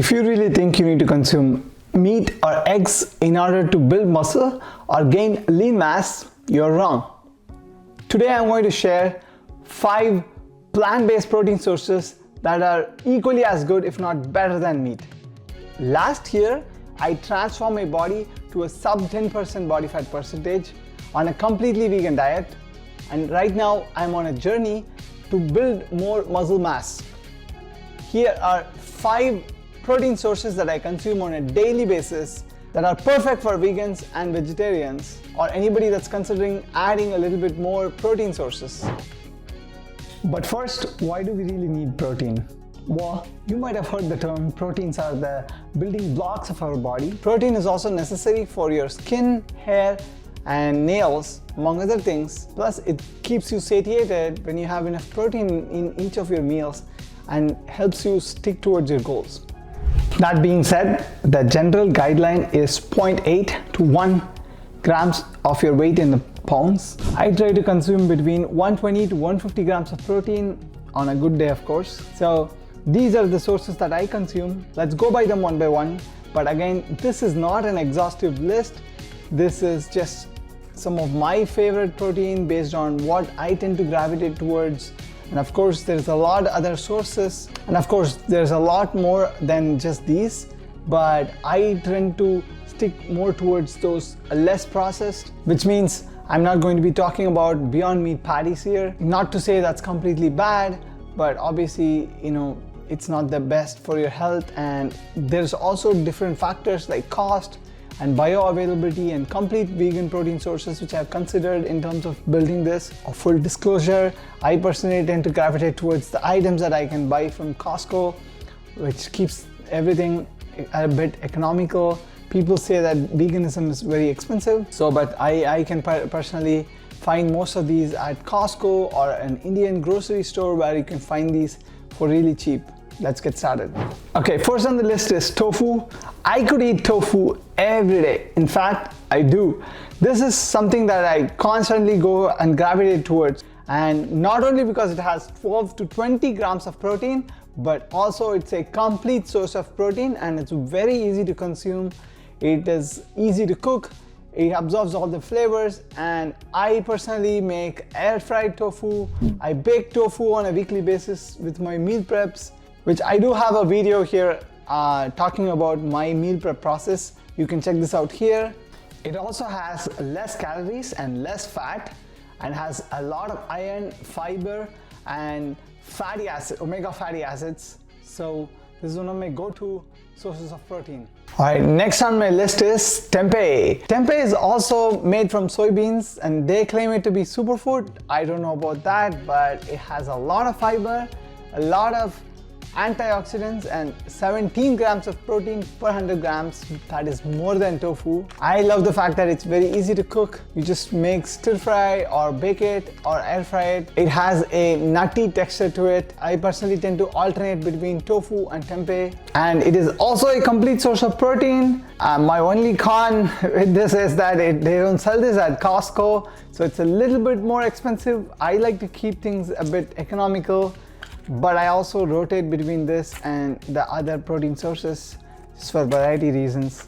If you really think you need to consume meat or eggs in order to build muscle or gain lean mass, you're wrong. Today I'm going to share 5 plant-based protein sources that are equally as good, if not better than meat. Last year, I transformed my body to a sub 10% body fat percentage on a completely vegan diet, and right now I'm on a journey to build more muscle mass. Here are 5 protein sources that I consume on a daily basis that are perfect for vegans and vegetarians, or anybody that's considering adding a little bit more protein sources. But first, why do we really need protein? Well, you might have heard the term proteins are the building blocks of our body. Protein is also necessary for your skin, hair, and nails, among other things. Plus, it keeps you satiated when you have enough protein in each of your meals and helps you stick towards your goals. That being said, the general guideline is 0.8 to 1 grams of your weight in pounds. I try to consume between 120 to 150 grams of protein on a good day, of course. So these are the sources that I consume. Let's go by them one by one. But again, this is not an exhaustive list. This is just some of my favorite protein based on what I tend to gravitate towards. And of course, there's a lot of other sources. And of course, there's a lot more than just these. But I tend to stick more towards those less processed, which means I'm not going to be talking about Beyond Meat patties here. Not to say that's completely bad, but obviously, it's not the best for your health. And there's also different factors like cost and bioavailability and complete vegan protein sources which I've considered in terms of building this. For full disclosure, I personally tend to gravitate towards the items that I can buy from Costco, which keeps everything a bit economical. People say that veganism is very expensive, but I can personally find most of these at Costco or an Indian grocery store where you can find these for really cheap. Let's get started. Okay, first on the list is tofu. I could eat tofu every day. In fact, I do. This is something that I constantly go and gravitate towards. And not only because it has 12 to 20 grams of protein, but also it's a complete source of protein and it's very easy to consume. It is easy to cook. It absorbs all the flavors, and I personally make air-fried tofu. I bake tofu on a weekly basis with my meal preps, which I do have a video here talking about my meal prep process. You can check this out here. It also has less calories and less fat, and has a lot of iron, fiber, and fatty acid, omega fatty acids. So this is one of my go-to sources of protein. Alright, next on my list is tempeh. Tempeh is also made from soybeans and they claim it to be superfood. I don't know about that, but it has a lot of fiber, a lot of antioxidants, and 17 grams of protein per 100 grams. That is more than tofu. I love the fact that it's very easy to cook. You just make stir fry or bake it or air fry it. It has a nutty texture to it. I personally tend to alternate between tofu and tempeh, and it is also a complete source of protein. My only con with this is that they don't sell this at Costco, so it's a little bit more expensive. I like to keep things a bit economical, but I also rotate between this and the other protein sources just for variety reasons.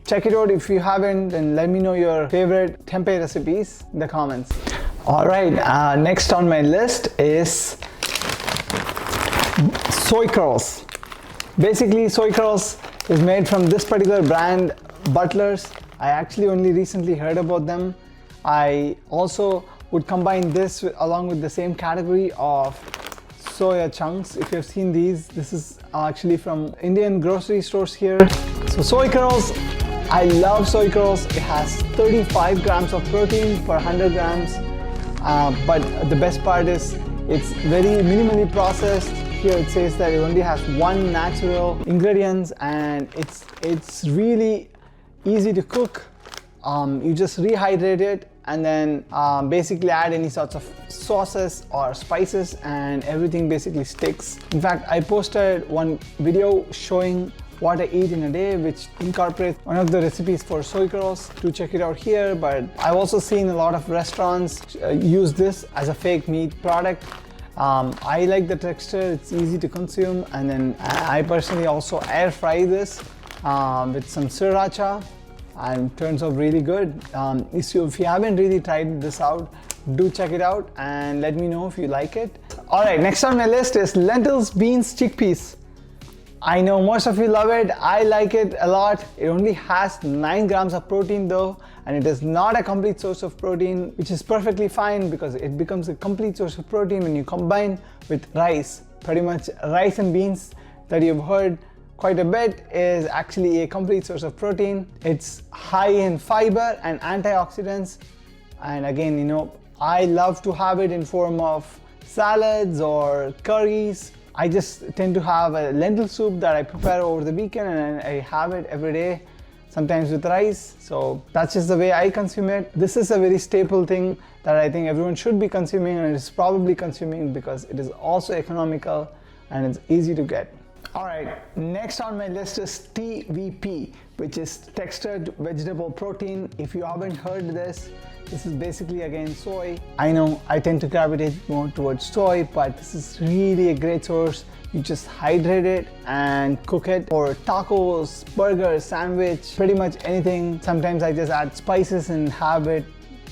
Check it out if you haven't, and let me know your favorite tempeh recipes in the comments. Alright, next on my list is soy curls. Basically, soy curls is made from this particular brand, Butler's. I actually only recently heard about them. I also would combine this along with the same category of soya chunks. If you've seen these, this is actually from Indian grocery stores here. So soy curls, I love soy curls. It has 35 grams of protein per 100 grams. But the best part is it's very minimally processed. Here it says that it only has 1 natural ingredients, and it's really easy to cook. You just rehydrate it and then basically add any sorts of sauces or spices, and everything basically sticks. In fact, I posted one video showing what I eat in a day, which incorporates one of the recipes for soy curls. Do check it out here. But I've also seen a lot of restaurants use this as a fake meat product, I like the texture, it's easy to consume, and then I personally also air fry this with some sriracha, and it turns out really good. If you haven't really tried this out, do check it out and let me know if you like it. Alright, next on my list is lentils, beans, chickpeas. I know most of you love it. I like it a lot. It only has 9 grams of protein though, and it is not a complete source of protein, which is perfectly fine because it becomes a complete source of protein when you combine with rice. Pretty much rice and beans that you've heard quite a bit is actually a complete source of protein. It's high in fiber and antioxidants, and again, you know, I love to have it in form of salads or curries. I just tend to have a lentil soup that I prepare over the weekend, and I have it every day, sometimes with rice. So that's just the way I consume it. This is a very staple thing that I think everyone should be consuming, and it's probably consuming because it is also economical and it's easy to get. Alright, next on my list is TVP, which is textured vegetable protein. If you haven't heard this is basically again soy. I know I tend to gravitate more towards soy, but this is really a great source. You just hydrate it and cook it for tacos, burgers, sandwich, pretty much anything. Sometimes I just add spices and have it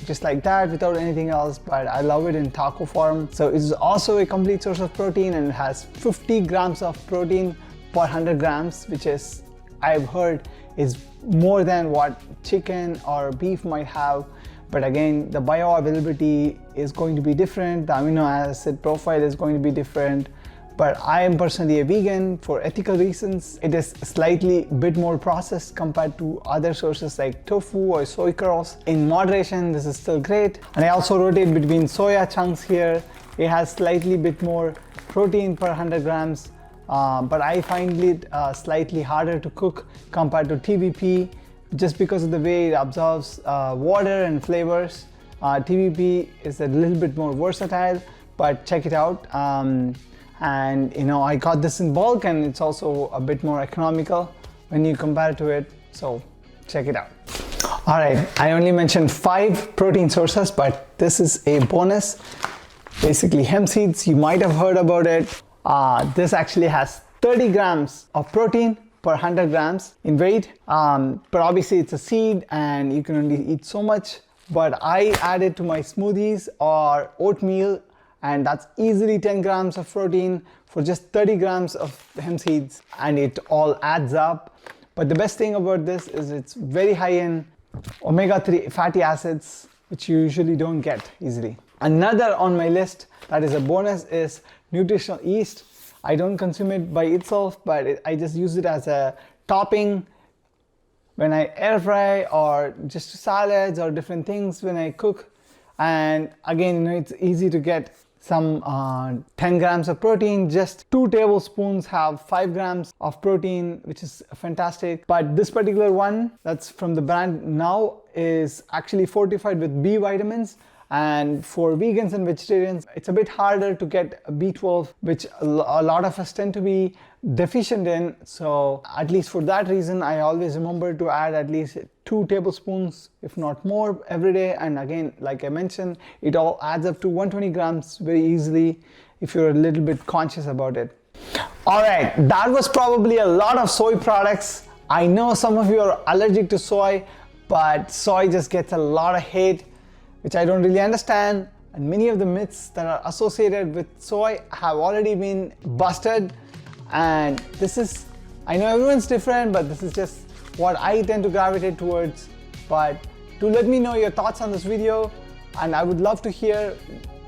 just like that without anything else, but I love it in taco form. So it's also a complete source of protein, and it has 50 grams of protein per 100 grams, which is, I've heard, is more than what chicken or beef might have. But again, the bioavailability is going to be different, the amino acid profile is going to be different. But I am personally a vegan for ethical reasons. It is slightly bit more processed compared to other sources like tofu or soy curls. In moderation, this is still great. And I also rotate between soya chunks here. It has slightly bit more protein per 100 grams, but I find it slightly harder to cook compared to TVP, just because of the way it absorbs water and flavors. TVP is a little bit more versatile, but check it out. And you know, I got this in bulk, and it's also a bit more economical when you compare to it, so check it out. Alright, I only mentioned 5 protein sources, but this is a bonus. Basically hemp seeds, you might have heard about it. This actually has 30 grams of protein per 100 grams in weight, but obviously it's a seed and you can only eat so much. But I add it to my smoothies or oatmeal, and that's easily 10 grams of protein for just 30 grams of hemp seeds, and it all adds up. But the best thing about this is it's very high in omega-3 fatty acids, which you usually don't get easily. Another on my list that is a bonus is nutritional yeast. I don't consume it by itself, but I just use it as a topping when I air fry, or just salads or different things when I cook. And again, you know, it's easy to get some 10 grams of protein. Just 2 tablespoons have 5 grams of protein, which is fantastic. But this particular one that's from the brand Now is actually fortified with B vitamins, and for vegans and vegetarians it's a bit harder to get B12, which a lot of us tend to be deficient in. So at least for that reason, I always remember to add at least 2 tablespoons, if not more, every day. And again, like I mentioned, it all adds up to 120 grams very easily if you're a little bit conscious about it. Alright, that was probably a lot of soy products. I know some of you are allergic to soy, but soy just gets a lot of hate, which I don't really understand. And many of the myths that are associated with soy have already been busted. And this is, I know everyone's different, but this is just what I tend to gravitate towards. But do let me know your thoughts on this video, and I would love to hear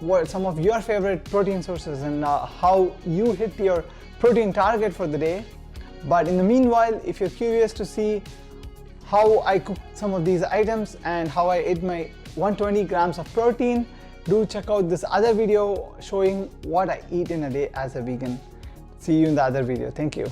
what some of your favorite protein sources and how you hit your protein target for the day. But in the meanwhile, if you're curious to see how I cook some of these items and how I ate my 120 grams of protein, do check out this other video showing what I eat in a day as a vegan. See you in the other video. Thank you.